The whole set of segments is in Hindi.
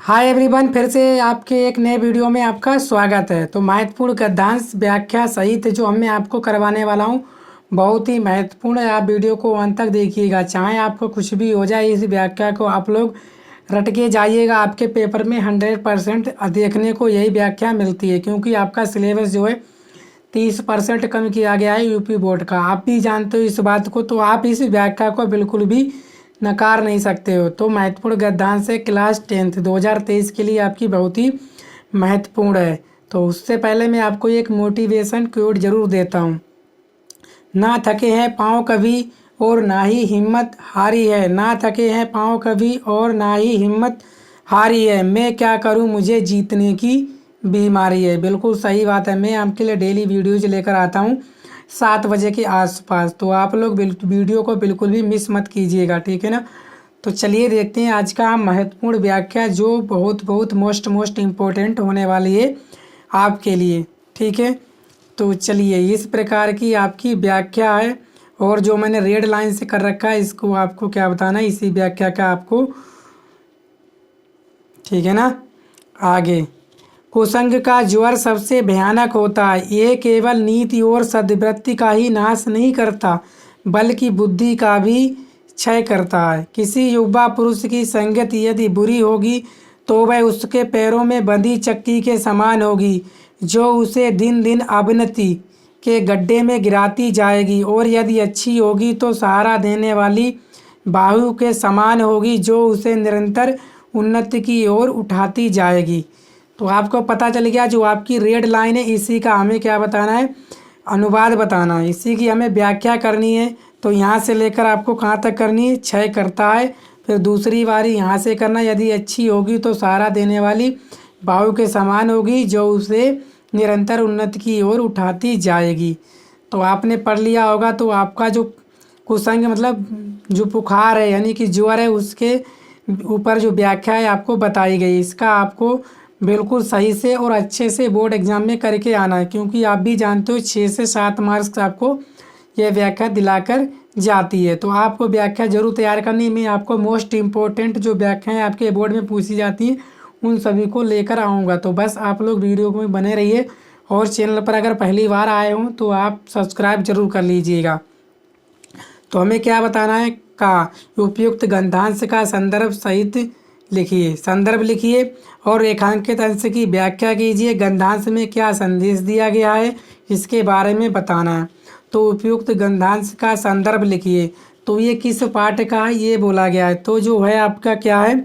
हाय एवरीवन, फिर से आपके एक नए वीडियो में आपका स्वागत है। तो महत्वपूर्ण गद्यांश व्याख्या सहित जो मैं आपको करवाने वाला हूँ बहुत ही महत्वपूर्ण है। आप वीडियो को अंत तक देखिएगा, चाहे आपको कुछ भी हो जाए इस व्याख्या को आप लोग रट के जाइएगा। आपके पेपर में 100% देखने को यही व्याख्या मिलती है, क्योंकि आपका सिलेबस जो है 30% कम किया गया है यूपी बोर्ड का। आप भी जानते हो इस बात को, तो आप इस व्याख्या को बिल्कुल भी नकार नहीं सकते हो। तो महत्वपूर्ण गद्यांश है क्लास 10th 2023 के लिए आपकी बहुत ही महत्वपूर्ण है। तो उससे पहले मैं आपको एक मोटिवेशन क्योट जरूर देता हूँ। ना थके हैं पाँव कभी और ना ही हिम्मत हारी है, ना थके हैं पाँव कभी और ना ही हिम्मत हारी है, मैं क्या करूँ मुझे जीतने की बीमारी है। बिल्कुल सही बात है। मैं आपके लिए डेली वीडियोज लेकर आता हूँ 7 बजे के आसपास, तो आप लोग वीडियो को बिल्कुल भी मिस मत कीजिएगा, ठीक है ना। तो चलिए देखते हैं आज का महत्वपूर्ण व्याख्या जो बहुत मोस्ट इम्पोर्टेंट होने वाली है आपके लिए, ठीक है। तो चलिए इस प्रकार की आपकी व्याख्या है, और जो मैंने रेड लाइन से कर रखा है इसको आपको क्या बताना है इसी व्याख्या का आपको, ठीक है ना। आगे, कुसंग का ज्वर सबसे भयानक होता है, ये केवल नीति और सद्वृत्ति का ही नाश नहीं करता बल्कि बुद्धि का भी क्षय करता है। किसी युवा पुरुष की संगत यदि बुरी होगी तो वह उसके पैरों में बंधी चक्की के समान होगी, जो उसे दिन दिन अवनति के गड्ढे में गिराती जाएगी, और यदि अच्छी होगी तो सहारा देने वाली बाहु के समान होगी, जो उसे निरंतर उन्नति की ओर उठाती जाएगी। तो आपको पता चल गया, जो आपकी रेड लाइन है इसी का हमें क्या बताना है, अनुवाद बताना है, इसी की हमें व्याख्या करनी है। तो यहाँ से लेकर आपको कहाँ तक करनी है, क्षय करता है, फिर दूसरी बारी यहाँ से करना, यदि अच्छी होगी तो सहारा देने वाली बाहु के समान होगी, जो उसे निरंतर उन्नति की ओर उठाती जाएगी। तो आपने पढ़ लिया होगा। तो आपका जो कुसंग मतलब जो बुखार है यानी कि ज्वर है, उसके ऊपर जो व्याख्या है आपको बताई गई, इसका आपको बिल्कुल सही से और अच्छे से बोर्ड एग्जाम में करके आना है, क्योंकि आप भी जानते हो 6 से 7 मार्क्स आपको ये व्याख्या दिलाकर जाती है। तो आपको व्याख्या जरूर तैयार करनी है। मैं आपको मोस्ट इम्पोर्टेंट जो व्याख्याएं आपके बोर्ड में पूछी जाती हैं उन सभी को लेकर आऊँगा। तो बस आप लोग वीडियो में बने रहिए, और चैनल पर अगर पहली बार आए हों तो आप सब्सक्राइब जरूर कर लीजिएगा। तो हमें क्या बताना है, का उपयुक्त गद्यांश का संदर्भ सहित लिखिए, संदर्भ लिखिए और रेखांकित अंश की व्याख्या कीजिए। गद्यांश में क्या संदेश दिया गया है इसके बारे में बताना है। तो उपयुक्त गद्यांश का संदर्भ लिखिए। तो ये किस पाठ का है ये बोला गया है। तो जो है आपका क्या है,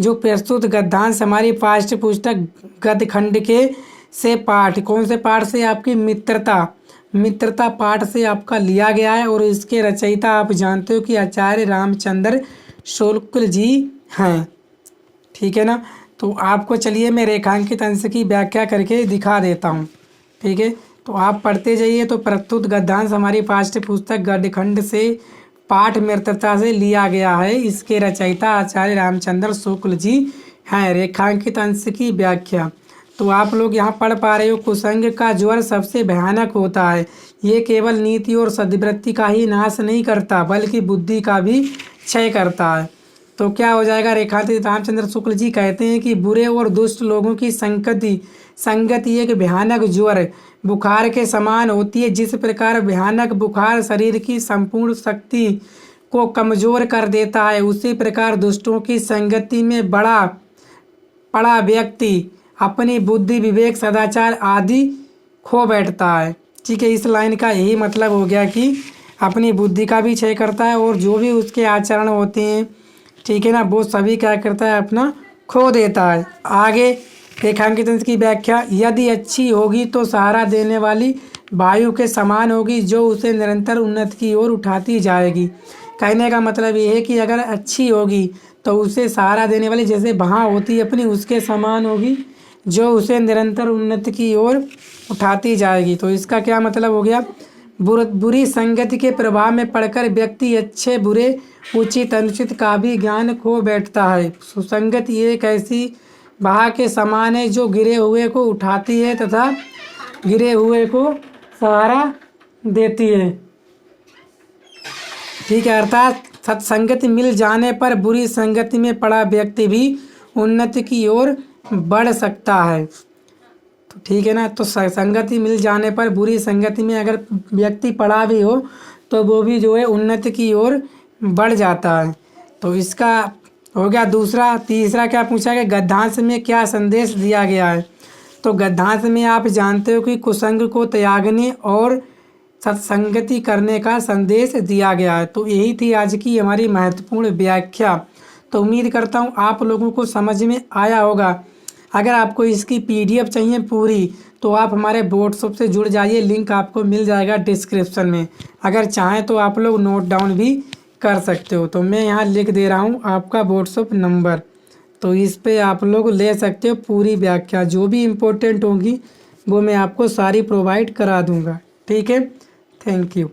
जो प्रस्तुत गद्यांश हमारी पाठ्य पुस्तक गद्यखंड के से पाठ, कौन से पाठ से, आपकी मित्रता पाठ से आपका लिया गया है, और इसके रचयिता आप जानते हो कि आचार्य रामचंद्र शुक्ल जी हैं, ठीक है ना। तो आपको चलिए मैं रेखांकित अंश की व्याख्या करके दिखा देता हूँ, ठीक है। तो आप पढ़ते जाइए। तो प्रस्तुत गद्यांश हमारी पाठ्य पुस्तक गद्यखंड से पाठ मित्रता से लिया गया है, इसके रचयिता आचार्य रामचंद्र शुक्ल जी हैं। रेखांकित अंश की व्याख्या, तो आप लोग यहाँ पढ़ पा रहे हो, कुसंग का ज्वर सबसे भयानक होता है, ये केवल नीति और सद्वृत्ति का ही नाश नहीं करता बल्कि बुद्धि का भी क्षय करता है। तो क्या हो जाएगा, रेखांकित रामचंद्र शुक्ल जी कहते हैं कि बुरे और दुष्ट लोगों की संगति एक भयानक ज्वर बुखार के समान होती है। जिस प्रकार भयानक बुखार शरीर की संपूर्ण शक्ति को कमजोर कर देता है, उसी प्रकार दुष्टों की संगति में बड़ा व्यक्ति अपनी बुद्धि विवेक सदाचार आदि खो बैठता है, ठीक है। इस लाइन का यही मतलब हो गया कि अपनी बुद्धि का भी क्षय करता है, और जो भी उसके आचरण होते हैं, ठीक है ना, वो सभी क्या करता है, अपना खो देता है। आगे रेखांकित अंश की व्याख्या, यदि अच्छी होगी तो सहारा देने वाली वायु के समान होगी, जो उसे निरंतर उन्नति की ओर उठाती जाएगी। कहने का मतलब ये है कि अगर अच्छी होगी तो उसे सहारा देने वाली जैसे भाव होती है अपनी, उसके समान होगी, जो उसे निरंतर उन्नति की ओर उठाती जाएगी। तो इसका क्या मतलब हो गया, बुरी संगति के प्रभाव में पड़कर व्यक्ति अच्छे बुरे उचित अनुचित का भी ज्ञान खो बैठता है। सुसंगति एक ऐसी बहा के समान है जो गिरे हुए को उठाती है तथा गिरे हुए को सहारा देती है, ठीक है। अर्थात सत्संगति मिल जाने पर बुरी संगति में पड़ा व्यक्ति भी उन्नति की ओर बढ़ सकता है। तो ठीक है ना। तो संगति मिल जाने पर, बुरी संगति में अगर व्यक्ति पड़ा भी हो तो वो भी जो है उन्नति की ओर बढ़ जाता है। तो इसका हो गया दूसरा। तीसरा क्या पूछा गया, गद्यांश में क्या संदेश दिया गया है। तो गद्यांश में आप जानते हो कि कुसंग को त्यागने और सत्संगति करने का संदेश दिया गया है। तो यही थी आज की हमारी महत्वपूर्ण व्याख्या। तो उम्मीद करता हूँ आप लोगों को समझ में आया होगा। अगर आपको इसकी PDF चाहिए पूरी तो आप हमारे व्हाट्सएप से जुड़ जाइए, लिंक आपको मिल जाएगा डिस्क्रिप्शन में। अगर चाहें तो आप लोग नोट डाउन भी कर सकते हो। तो मैं यहाँ लिख दे रहा हूँ आपका व्हाट्सएप नंबर, तो इस पे आप लोग ले सकते हो पूरी व्याख्या, जो भी इम्पोर्टेंट होगी वो मैं आपको सारी प्रोवाइड करा दूँगा। ठीक है, थैंक यू।